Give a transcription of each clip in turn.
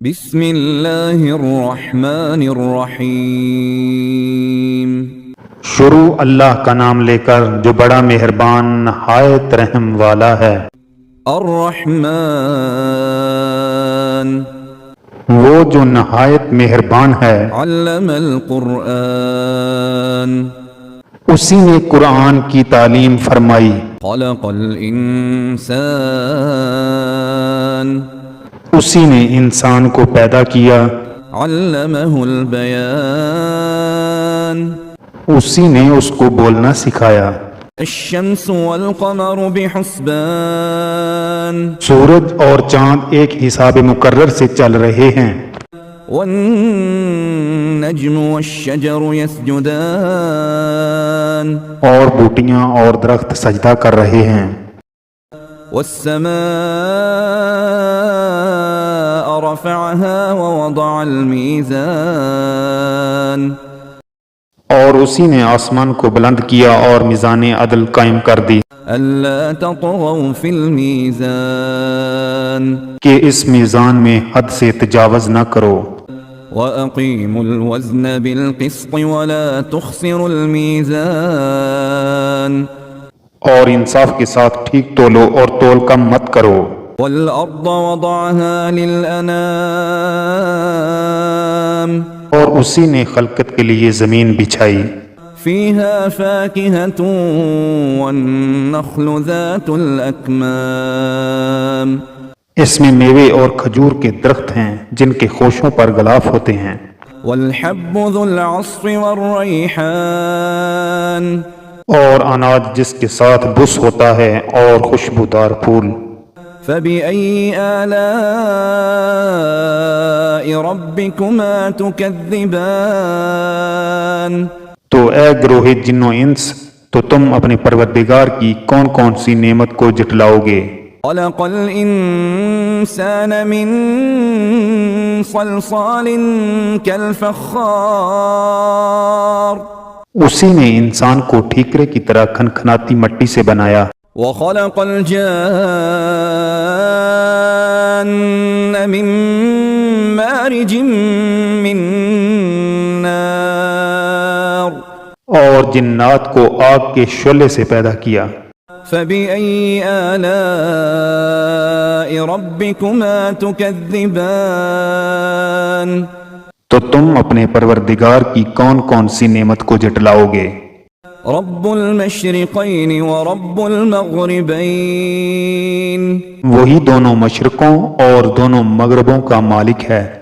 بسم اللہ الرحمن الرحیم۔ شروع اللہ کا نام لے کر جو بڑا مہربان نہایت رحم والا ہے۔ الرحمن وہ جو نہایت مہربان ہے۔ علم القرآن اسی نے قرآن کی تعلیم فرمائی۔ خلق الانسان اسی نے انسان کو پیدا کیا۔ علمہ البیان اسی نے اس کو بولنا سکھایا۔ الشمس والقمر بحسبان سورج اور چاند ایک حساب مقرر سے چل رہے ہیں۔ والنجم والشجر يسجدان اور بوٹیاں اور درخت سجدہ کر رہے ہیں۔ والسماء رفعها ووضع الميزان اور اسی نے آسمان کو بلند کیا اور میزان عدل قائم کر دی ألا تطغوا في الميزان کہ اس میزان میں حد سے تجاوز نہ کرو۔ وأقيموا الوزن بالقسط ولا تخسروا الميزان اور انصاف کے ساتھ ٹھیک تولو اور تول کم مت کرو۔ والأرض وضعها للأنام اور اسی نے خلقت کے لیے زمین بچھائی۔ فيها فاكهة والنخل ذات الأكمام اس میں میوے اور کھجور کے درخت ہیں جن کے خوشوں پر غلاف ہوتے ہیں۔ والحب ذو العصف والريحان اور اناج جس کے ساتھ بس ہوتا ہے اور خوشبودار پھول۔ فبأي آلاء ربكما تكذبان تو اے گروہ جن و انس، تو تم اپنے پروردگار کی کون کون سی نعمت کو جٹلاؤ گے؟ خلق الإنسان من صلصال كالفخار اسی نے انسان کو ٹھیکرے کی طرح کھنکھناتی مٹی سے بنایا۔ وخلق الجان من مارج من نار اور جنات کو آگ کے شعلے سے پیدا کیا۔ فبأي آلاء ربكما تكذبان تو تم اپنے پروردگار کی کون کون سی نعمت کو جٹلاؤ گے؟ رب المشرقين ورب المغربين وہی دونوں مشرقوں اور دونوں مغربوں کا مالک ہے۔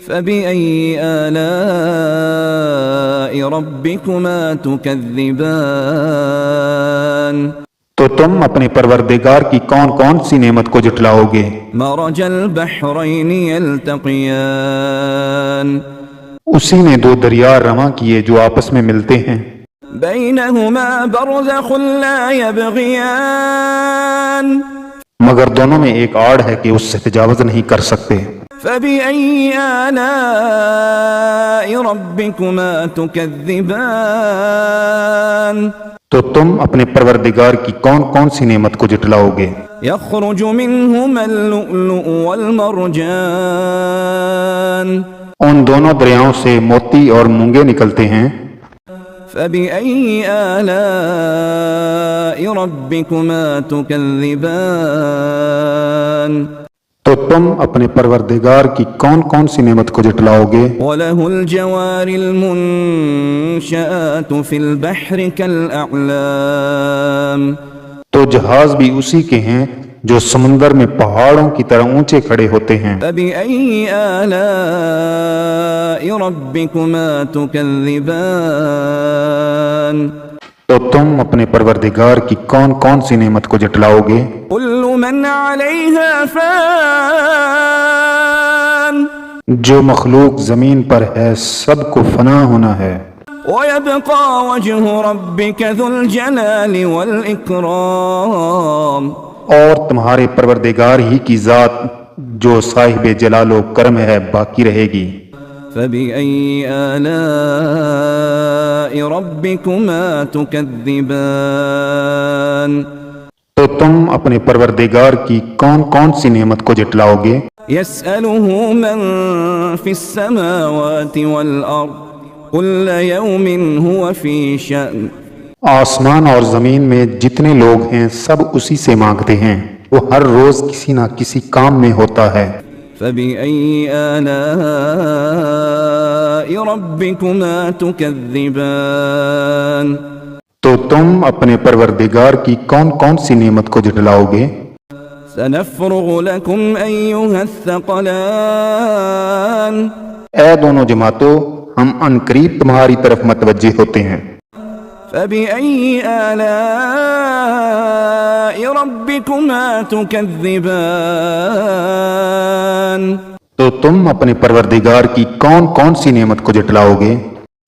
فبأي آلاء ربكما تكذبان تو تم اپنے پروردگار کی کون کون سی نعمت کو جٹلاؤ گے؟ مرج البحرين يلتقيان اسی نے دو دریا رواں کیے جو آپس میں ملتے ہیں۔ بينهما برزخ لا يبغيان مگر دونوں میں ایک آڑ ہے کہ اس سے تجاوز نہیں کر سکتے۔ فبأي آلاء ربكما تكذبان تو تم اپنے پروردگار کی کون کون سی نعمت کو جٹلاؤ گے؟ يخرج منهما اللؤلؤ والمرجان ان دونوں دریاؤں سے موتی اور مونگے نکلتے ہیں۔ فبأي آلاء ربكما تكذبان تو تم اپنے پروردگار کی کون کون سی نعمت کو جٹلاؤ گے؟ وله الجوار المنشآت في البحر كالأعلام تو جہاز بھی اسی کے ہیں جو سمندر میں پہاڑوں کی طرح اونچے کھڑے ہوتے ہیں۔ فبأي آلاء ربكما تكذبان تو تم اپنے پروردگار کی کون کون سی نعمت کو جٹلاؤ گے؟ كل من عليها فان جو مخلوق زمین پر ہے سب کو فنا ہونا ہے۔ ويبقى وجه ربك ذو الجلال والإكرام اور تمہارے پروردگار ہی کی ذات جو صاحب جلال و کرم ہے باقی رہے گی۔ فبأي آلاء ربكما تكذبان تو تم اپنے پروردگار کی کون کون سی نعمت کو جٹلاؤ گے؟ يسأله من في السماوات والأرض كل يوم هو في شأن آسمان اور زمین میں جتنے لوگ ہیں سب اسی سے مانگتے ہیں، وہ ہر روز کسی نہ کسی کام میں ہوتا ہے۔ فبأي آلاء ربكما تكذبان تو تم اپنے پروردگار کی کون کون سی نعمت کو جٹلاؤ گے؟ سنفرغ لكم أيها الثقلان اے دونوں جماعتوں، ہم عنقریب تمہاری طرف متوجہ ہوتے ہیں۔ فبأي آلاء ربكما تكذبان تو تم اپنے پروردگار کی کون کون سی نعمت کو جٹلاؤ گے؟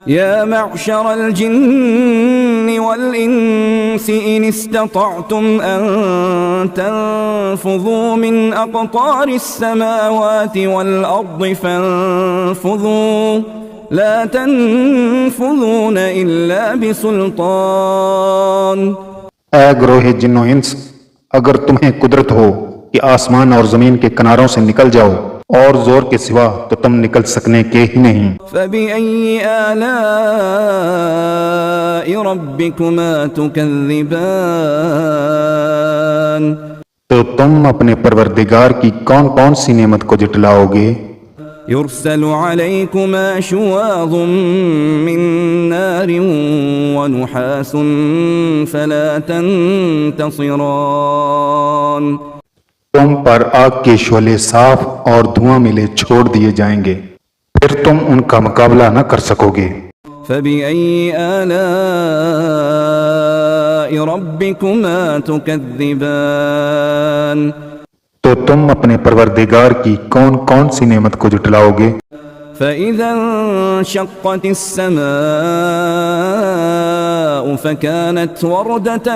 يا معشر الجن والإنس إن استطعتم أن تنفذوا من أقطار السماوات والأرض فانفذوا لا تنفذون إلا بسلطان۔ اے گروہ جن و انس، اگر تمہیں قدرت ہو کہ آسمان اور زمین کے کناروں سے نکل جاؤ اور زور کے سوا تو تم نکل سکنے کے ہی نہیں۔ فبأي آلاء ربكما تكذبان تو تم اپنے پروردگار کی کون کون سی نعمت کو جٹلاؤ گے؟ يرسل عليكما شواظ من نار ونحاس فلا تنتصران۔ تم پر آگ کے شعلے صاف اور دھواں ملے چھوڑ دیے جائیں گے، پھر تم ان کا مقابلہ نہ کر سکو گے۔ فبأي آلاء ربكما تكذبان تو تم اپنے پروردگار کی کون کون سی نعمت کو جٹلاؤ گے؟ فإذا انشقت السماء فكانت وردة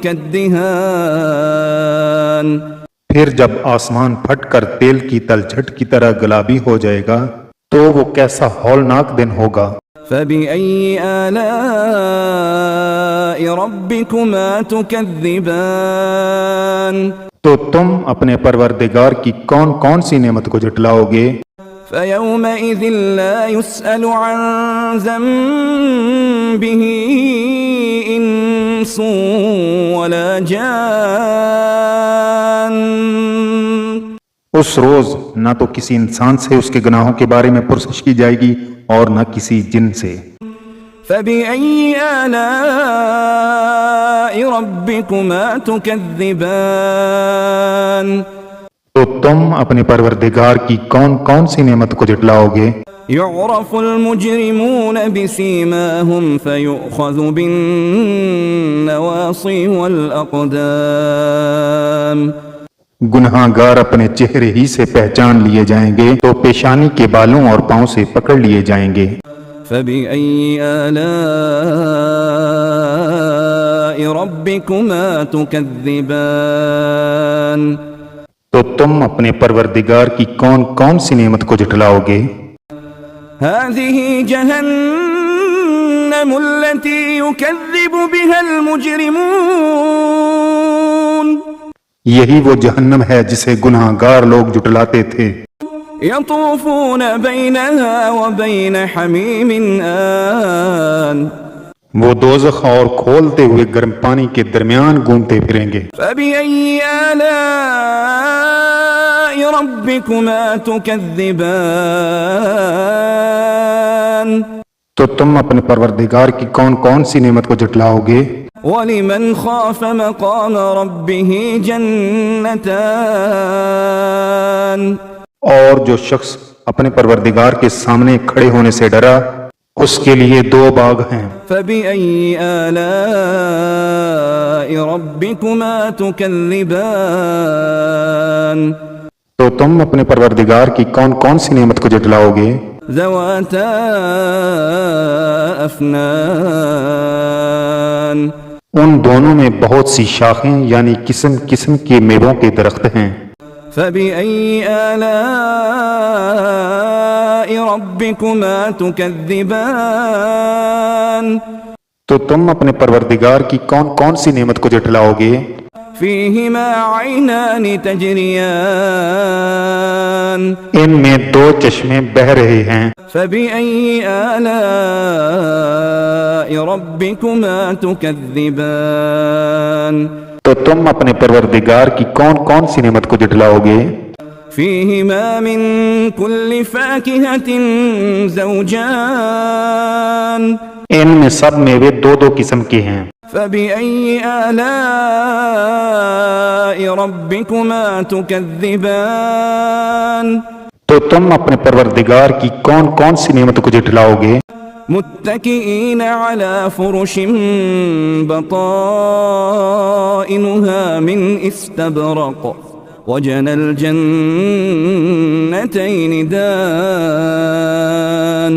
كالدهان۔ پھر جب آسمان پھٹ کر تیل کی تلچھٹ کی طرح گلابی ہو جائے گا تو وہ کیسا ہولناک دن ہوگا۔ فبأي آلاء ربكما تكذبان تو تم اپنے پروردگار کی کون کون سی نعمت کو جٹلاؤ گے؟ فيومئذ لا يسأل عن ذنبه إنس ولا جان۔ اس روز نہ تو کسی انسان سے اس کے گناہوں کے بارے میں پرسش کی جائے گی اور نہ کسی جن سے۔ فبأي آلاء ربكما تكذبان تو تم اپنے پروردگار کی کون کون سی نعمت کو جٹلاؤ گے؟ يعرف المجرمون بسيماهم فيؤخذ بالنواصي والأقدام۔ گناہ گار اپنے چہرے ہی سے پہچان لیے جائیں گے تو پیشانی کے بالوں اور پاؤں سے پکڑ لیے جائیں گے۔ فبأي آلاء ربكما تكذبان تو تم اپنے پروردگار کی کون کون سی نعمت کو جٹلاؤ گے؟ هذه جهنم التي يكذب بها المجرمون۔ یہی وہ جہنم ہے جسے گناہ گار لوگ جٹلاتے تھے۔ يطوفون بينها وبين حميم آن۔ وہ دوزخ اور کھولتے ہوئے گرم پانی کے درمیان گھومتے پھریں گے۔ فبأي آلاء ربكما تكذبان تو تم اپنے پروردگار کی کون کون سی نعمت کو جٹلاؤ گے؟ ولمن خاف مقام ربه جنتان۔ اور جو شخص اپنے پروردگار کے سامنے کھڑے ہونے سے ڈرا اس کے لیے دو باغ ہیں۔ فبأي آلاء ربكما تكذبان تو تم اپنے پروردگار کی کون کون سی نعمت کو جٹلاؤ گے؟ ذواتا افنان۔ ان دونوں میں بہت سی شاخیں یعنی قسم قسم کے میووں کے درخت ہیں۔ فبأي آلاء ربكما تكذبان تو تم اپنے پروردگار کی کون کون سی نعمت کو جٹلاؤ گے؟ فيهما عينان تجريان ان میں دو چشمے بہہ رہے ہیں، فبأي آلاء ربكما تكذبان تو تم اپنے پروردگار کی کون کون سی نعمت کو جھٹلاؤ گے؟ فيهما من كل فاكهة زوجان ان میں سب میوے دو دو قسم کے ہیں، فبأي آلاء ربكما تكذبان تو تم اپنے پروردگار کی کون کون سی نعمت کو جھٹلاؤ گے؟ متكئين على فرش بطائنها من استبرق وجنى الجنتين دان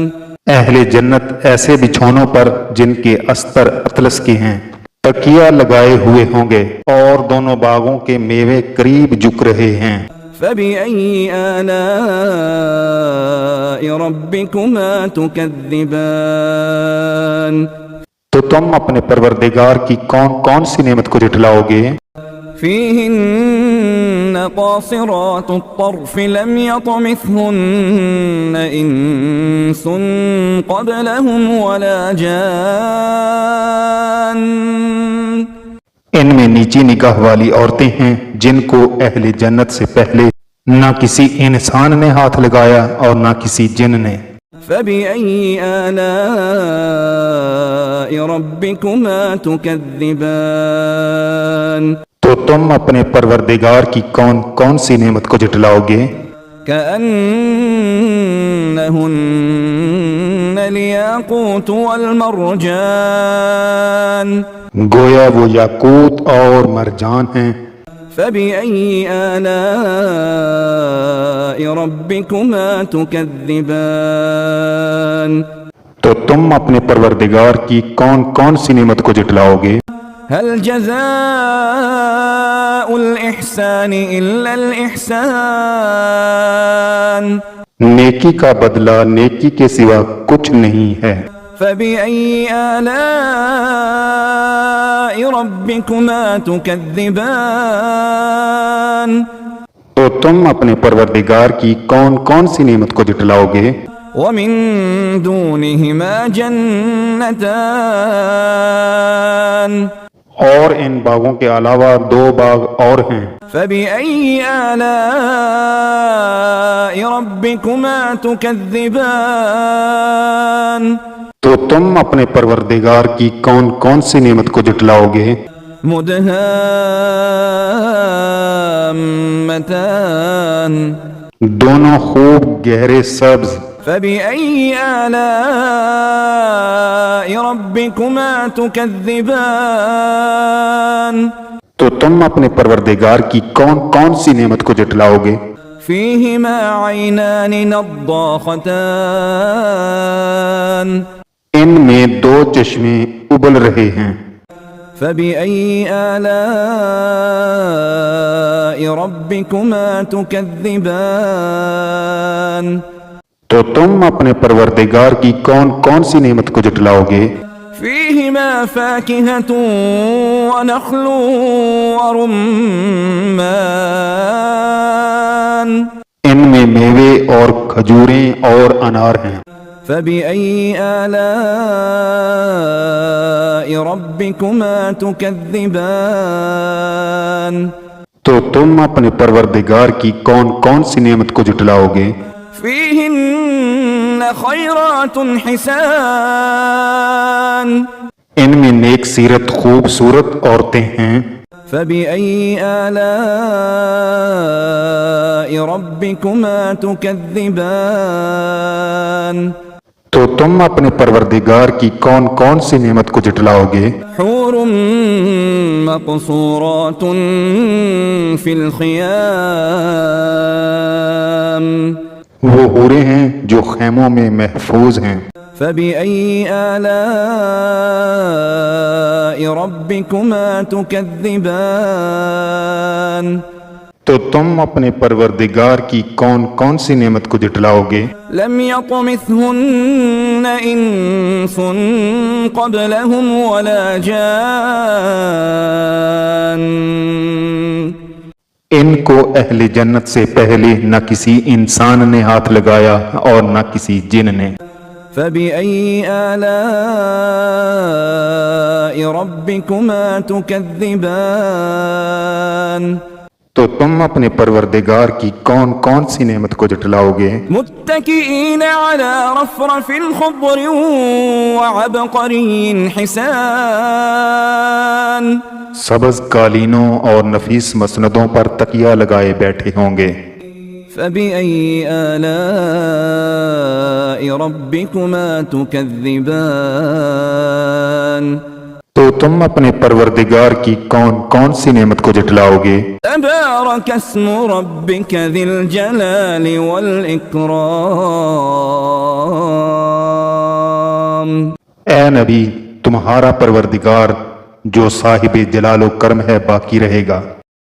اہل جنت ایسے بچھونوں پر جن کے استر اطلس کے ہیں تکیہ لگائے ہوئے ہوں گے، اور دونوں باغوں کے میوے قریب جھک رہے ہیں۔ فبأي آلاء ربكما تكذبان تو تم اپنے پروردگار کی کون کون سی نعمت کو جھٹلاؤ گے؟ فيهن قاصرات الطرف لم يطمثهن إنس قبلهم ولا جان ان میں نیچی نگاہ والی عورتیں ہیں جن کو اہل جنت سے پہلے نہ کسی انسان نے ہاتھ لگایا اور نہ کسی جن نے۔ فبأي آلاء ربكما تكذبان تو تم اپنے پروردگار کی کون کون سی نعمت کو جھٹلاؤ گے؟ كأنهن الياقوت والمرجان گویا وہ یاقوت اور مرجان ہیں۔ فبأي آلاء ربكما تكذبان تو تم اپنے پروردگار کی کون کون سی نعمت کو جھٹلاؤ گے؟ هل جزاء الإحسان إلا الإحسان نیکی کا بدلہ نیکی کے سوا کچھ نہیں ہے۔ فبأي آلاء ربكما تكذبان تو تم اپنے پروردگار کی کون کون سی نعمت کو جھٹلاؤ گے؟ ومن دونهما جنتان اور ان باغوں کے علاوہ دو باغ اور ہیں۔ فبأي آلاء ربكما تكذبان تو تم اپنے پروردگار کی کون کون سی نعمت کو جھٹلاؤ گے؟ مدهامتان دونوں خوب گہرے سبز۔ فبأي آلاء ربكما تكذبان تو تم اپنے پروردگار کی کون کون سی نعمت کو جھٹلاؤ گے؟ فيهما عينان نضاختان ان میں دو چشمے ابل رہے ہیں۔ فبأي آلاء ربكما تكذبان تو تم اپنے پروردگار کی کون کون سی نعمت کو جھٹلاؤ گے؟ فيهما فاكهة ونخل ورمان ان میں میوے اور کھجوریں اور انار ہیں۔ فبأي آلاء ربكما تكذبان تو تم اپنے پروردگار کی کون کون سی نعمت کو جھٹلاؤ گے؟ فيهن خيرات حسان ان میں نیک سیرت خوبصورت عورتیں ہیں۔ فبأي آلاء ربكما تكذبان تو تم اپنے پروردگار کی کون کون سی نعمت کو جھٹلاؤ گے؟ حور مقصورات في الخيام وہ حوریں ہیں جو خیموں میں محفوظ ہیں۔ فبأي آلاء ربكما تكذبان تو تم اپنے پروردگار کی کون کون سی نعمت کو جھٹلاؤ گے؟ لم يطمثهن إنس قبلهم ولا جان ان کو اہل جنت سے پہلے نہ کسی انسان نے ہاتھ لگایا اور نہ کسی جن نے۔ فبأي آلاء ربكما تكذبان تو تم اپنے پروردگار کی کون کون سی نعمت کو جھٹلاؤ گے؟ متكئين على رفرف خضر وعبقري حسان سبز قالینوں اور نفیس مسندوں پر تکیہ لگائے بیٹھے ہوں گے۔ فبأي آلاء ربكما تكذبان تو تم اپنے پروردگار کی کون کون سی نعمت کو جھٹلاؤ گے؟ تبارك اسم ربك ذي الجلال والإكرام اے نبی، تمہارا پروردگار جو صاحب جلال و کرم ہے باقی رہے گا۔